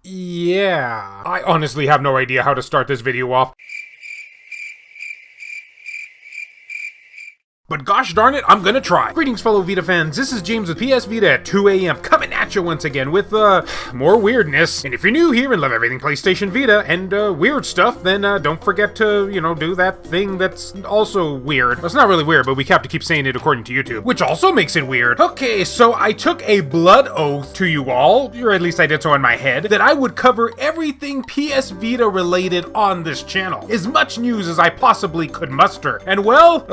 Yeah. I honestly have no idea how to start this video off. But gosh darn it, I'm gonna try. Greetings fellow Vita fans, this is James with PS Vita at 2 AM, coming at you once again with, more weirdness. And if you're new here and love everything PlayStation Vita and, weird stuff, then, don't forget to, do that thing that's also weird. Well, it's not really weird, but we have to keep saying it according to YouTube, which also makes it weird. Okay, so I took a blood oath to you all, or at least I did so in my head, that I would cover everything PS Vita related on this channel. As much news as I possibly could muster. And well,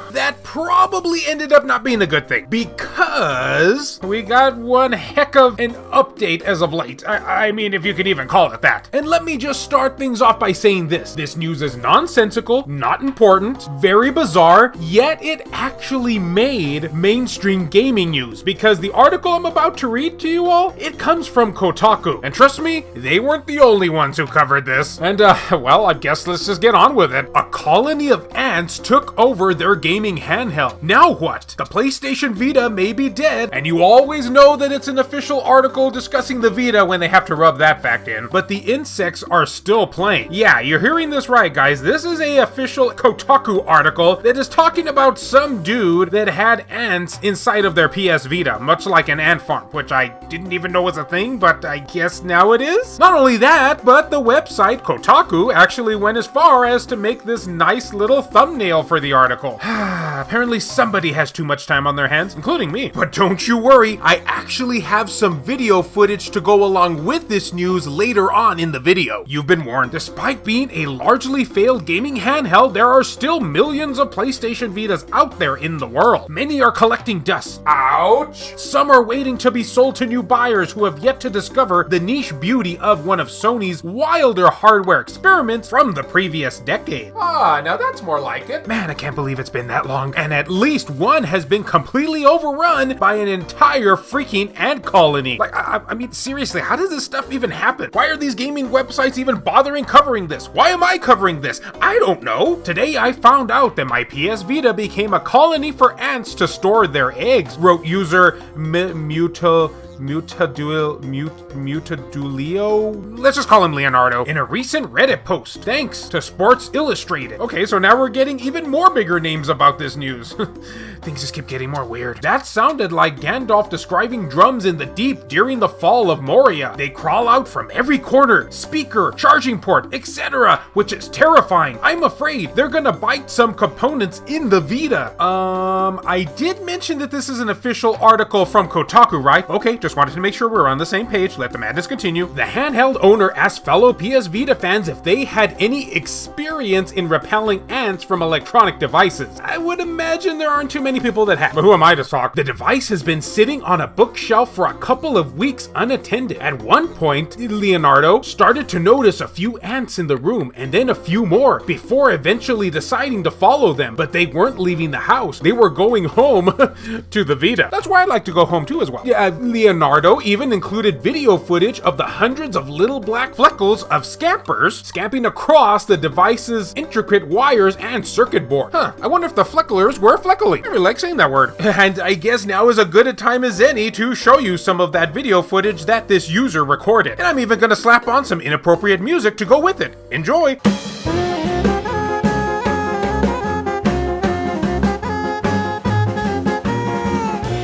that probably ended up not being a good thing, because we got one heck of an update as of late. I mean, if you could even call it that. And let me just start things off by saying this. This news is nonsensical, not important, very bizarre, yet it actually made mainstream gaming news, because the article I'm about to read to you all, it comes from Kotaku. And trust me, they weren't the only ones who covered this. And, well, I guess let's just get on with it. A colony of ants took over their gaming handheld. Now what? The PlayStation Vita may be dead, and you always know that it's an official article discussing the Vita when they have to rub that fact in, but the insects are still playing. Yeah, you're hearing this right, guys. This is a official Kotaku article that is talking about some dude that had ants inside of their PS Vita, much like an ant farm, which I didn't even know was a thing, but I guess now it is. Not only that, but the website Kotaku actually went as far as to make this nice little thumbnail for the article. Apparently somebody has too much time on their hands, including me. But don't you worry, I actually have some video footage to go along with this news later on in the video. You've been warned. Despite being a largely failed gaming handheld, there are still millions of PlayStation Vitas out there in the world. Many are collecting dust. Ouch! Some are waiting to be sold to new buyers who have yet to discover the niche beauty of one of Sony's wilder hardware experiments from the previous decade. Ah, now that's more like it. Man, I can't believe it's been that long. And at least one has been completely overrun by an entire freaking ant colony. Like, I mean, seriously, how does this stuff even happen? Why are these gaming websites even bothering covering this? Why am I covering this? I don't know. Today I found out that my PS Vita became a colony for ants to store their eggs, wrote user Mutadulio? Let's just call him Leonardo, in a recent Reddit post, thanks to Sports Illustrated. Okay, so now we're getting even more bigger names about this news. Things just keep getting more weird. That sounded like Gandalf describing drums in the deep during the fall of Moria. They crawl out from every corner, speaker, charging port, etc., which is terrifying. I'm afraid they're gonna bite some components in the Vita. I did mention that this is an official article from Kotaku, right? Okay, just wanted to make sure we're on the same page. Let the madness continue. The handheld owner asked fellow PS Vita fans if they had any experience in repelling ants from electronic devices. I would imagine there aren't too many people that have, but who am I to talk? The device has been sitting on a bookshelf for a couple of weeks unattended. At one point, Leonardo started to notice a few ants in the room and then a few more before eventually deciding to follow them, but they weren't leaving the house. They were going home to the Vita. That's why I like to go home too as well. Yeah, Leonardo even included video footage of the hundreds of little black fleckles of scampering across the device's intricate wires and circuit board. Huh, I wonder if the flecklers were fleckly. I really like saying that word. And I guess now is as good a time as any to show you some of that video footage that this user recorded. And I'm even gonna slap on some inappropriate music to go with it. Enjoy!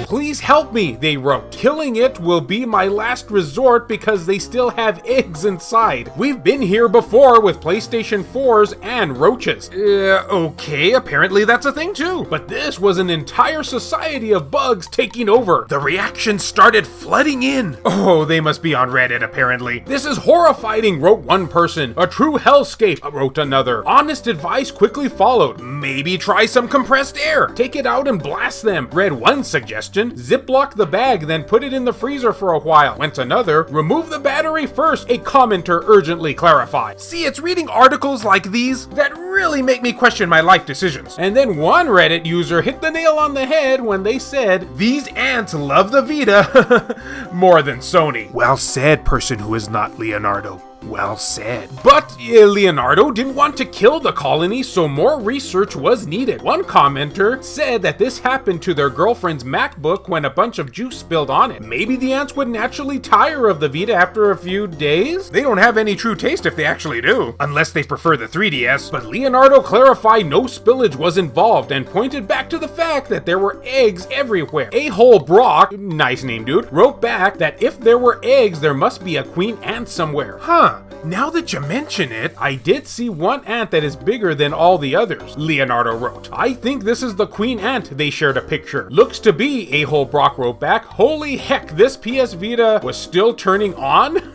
Please help me, they wrote. Killing it will be my last resort because they still have eggs inside. We've been here before with PlayStation 4s and roaches. Okay, apparently that's a thing too. But this was an entire society of bugs taking over. The reactions started flooding in. Oh, they must be on Reddit apparently. This is horrifying, wrote one person. A true hellscape, wrote another. Honest advice quickly followed. Maybe try some compressed air. Take it out and blast them, read one suggestion. Ziplock the bag, then put it in the freezer for a while, went another. Remove the battery first, a commenter urgently clarified. See, it's reading articles like these that really make me question my life decisions. And then one Reddit user hit the nail on the head when they said, these ants love the Vita more than Sony. Well said, person who is not Leonardo. Well said. But Leonardo didn't want to kill the colony, so more research was needed. One commenter said that this happened to their girlfriend's MacBook when a bunch of juice spilled on it. Maybe the ants would naturally tire of the Vita after a few days? They don't have any true taste if they actually do, unless they prefer the 3DS. But Leonardo clarified no spillage was involved and pointed back to the fact that there were eggs everywhere. A-hole Brock, nice name dude, wrote back that if there were eggs, there must be a queen ant somewhere. Huh. Now that you mention it, I did see one ant that is bigger than all the others, Leonardo wrote. I think this is the queen ant. They shared a picture. Looks to be, A-hole Brock wrote back. Holy heck, this PS Vita was still turning on?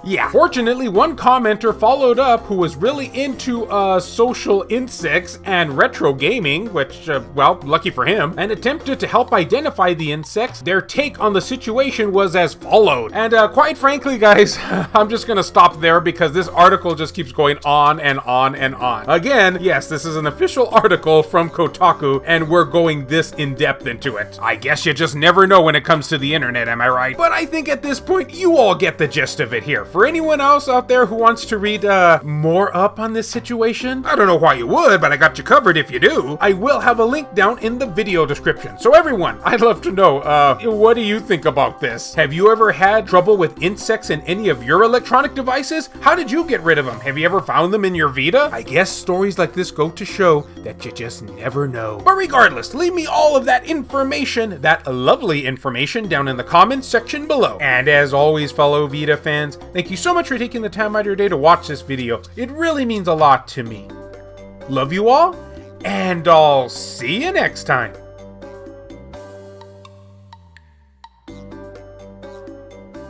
Yeah, fortunately, one commenter followed up who was really into social insects and retro gaming, which, well, lucky for him, and attempted to help identify the insects. Their take on the situation was as followed. And quite frankly, guys, I'm just gonna stop there because this article just keeps going on and on and on. Again, yes, this is an official article from Kotaku, and we're going this in-depth into it. I guess you just never know when it comes to the internet, am I right? But I think at this point, you all get the gist of it here. For anyone else out there who wants to read more up on this situation, I don't know why you would, but I got you covered if you do. I will have a link down in the video description. So everyone, I'd love to know, what do you think about this? Have you ever had trouble with insects in any of your electronic devices? How did you get rid of them? Have you ever found them in your Vita? I guess stories like this go to show that you just never know. But regardless, leave me all of that information, that lovely information, down in the comments section below. And as always, fellow Vita fans, thank you so much for taking the time out of your day to watch this video. It really means a lot to me. Love you all, and I'll see you next time.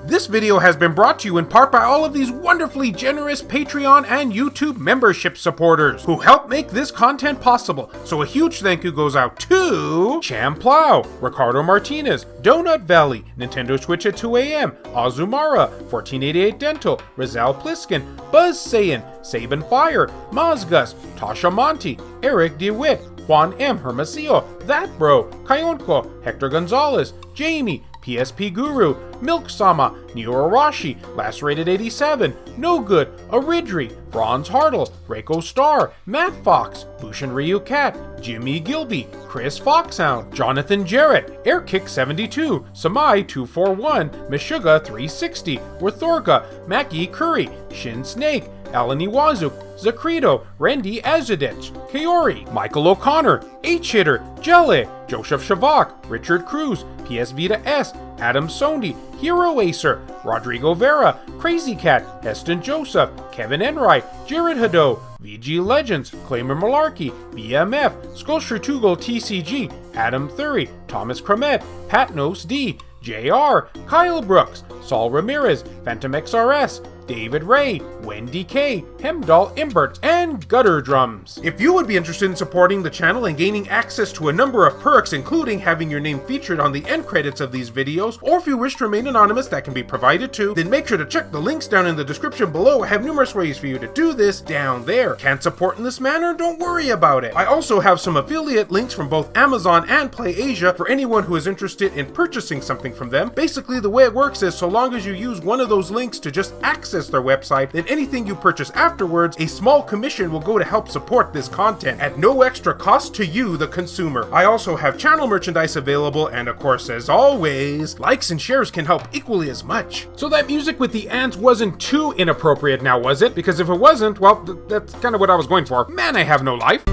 This video has been brought to you in part by all of these wonderfully generous Patreon and YouTube membership supporters who help make this content possible. So a huge thank you goes out to Cham Plow, Ricardo Martinez, Donut Valley, Nintendo Switch at 2 AM, Azumara, 1488 Dental, Rizal Pliskin, Buzz Sayin, Saban Fire, Mazgus, Tasha Monty, Eric DeWitt, Juan M. Hermosillo, That Bro, Kayonko, Hector Gonzalez, Jamie, PSP Guru, Milk Sama, Neo Arashi, Lacerated 87, No Good, Aridri, Franz Hartle, Reiko Star, Matt Fox, Bushin Ryu Cat, Jimmy Gilby, Chris Foxhound, Jonathan Jarrett, Airkick 72, Samai 241, Meshuga 360, Worthorga, Mackie Curry, Shin Snake, Alan Iwazuk, Zakrito, Randy Azadich, Kaori, Michael O'Connor, H-Hitter, Jelle, Joseph Shavak, Richard Cruz, PS Vita S, Adam Sondi, Hero Acer, Rodrigo Vera, Crazy Cat, Heston Joseph, Kevin Enright, Jared Hado, VG Legends, Claimer Malarkey, BMF, Sculpture Tugel TCG, Adam Thury, Thomas Cramet, Patnos D, JR, Kyle Brooks, Saul Ramirez, Phantom XRS, David Ray, Wendy K, Hemdall Imbert, and Gutter Drums. If you would be interested in supporting the channel and gaining access to a number of perks, including having your name featured on the end credits of these videos, or if you wish to remain anonymous, that can be provided too, then make sure to check the links down in the description below. I have numerous ways for you to do this down there. Can't support in this manner? Don't worry about it. I also have some affiliate links from both Amazon and PlayAsia for anyone who is interested in purchasing something from them. Basically, the way it works is so long as you use one of those links to just access their website, then anything you purchase afterwards, a small commission will go to help support this content at no extra cost to you, the consumer. I also have channel merchandise available, and of course, as always, likes and shares can help equally as much. So that music with the ants wasn't too inappropriate now, was it? Because if it wasn't, well, that's kind of what I was going for. Man, I have no life.